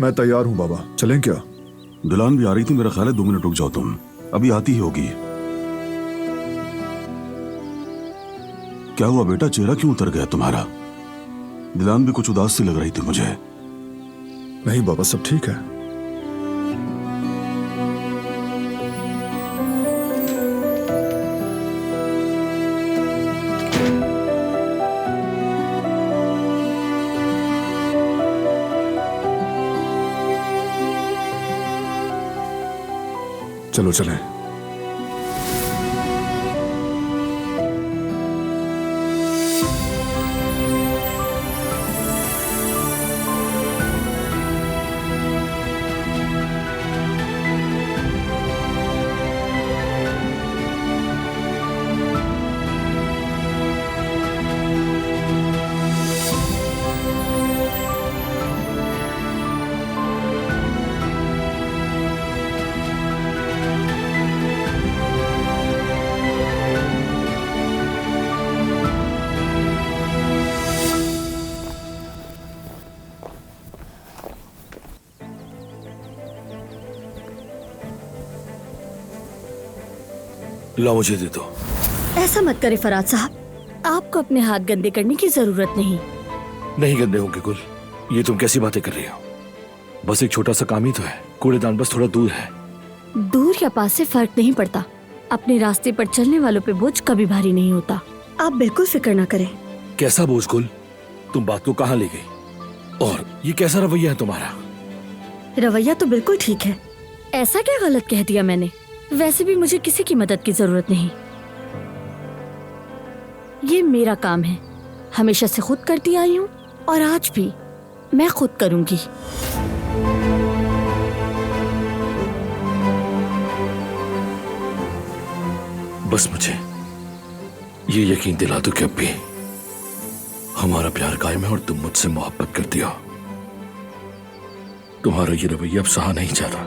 मैं तैयार हूँ बाबा, चलें क्या? दिलान भी आ रही थी, मेरा ख्याल है 2 मिनट रुक जाओ तुम, अभी आती ही होगी। क्या हुआ बेटा, चेहरा क्यों उतर गया तुम्हारा? दिलान भी कुछ उदास सी लग रही थी मुझे। नहीं बाबा, सब ठीक है। चलो चलें। लो मुझे दे दो। ऐसा मत करे फराज साहब, आपको अपने हाथ गंदे करने की जरूरत नहीं। नहीं गंदे होंगे गुल, ये तुम कैसी बातें कर रही हो? बस एक छोटा सा काम ही तो है, कूड़ेदान बस थोड़ा दूर है। दूर या पास से फर्क नहीं पड़ता, अपने रास्ते पर चलने वालों पे बोझ कभी भारी नहीं होता। आप बिल्कुल फिक्र ना करें। कैसा बोझ गुल? तुम बात को कहाँ ले गई? और ये कैसा रवैया है तुम्हारा? रवैया तो बिल्कुल ठीक है। ऐसा क्या गलत कह दिया मैंने? वैसे भी मुझे किसी की मदद की जरूरत नहीं, ये मेरा काम है, हमेशा से खुद करती आई हूँ और आज भी मैं खुद करूंगी। बस मुझे ये यकीन दिला दो कि अब भी हमारा प्यार कायम है और तुम मुझसे मोहब्बत करती हो। तुम्हारा ये रवैया अब सहा नहीं जाता।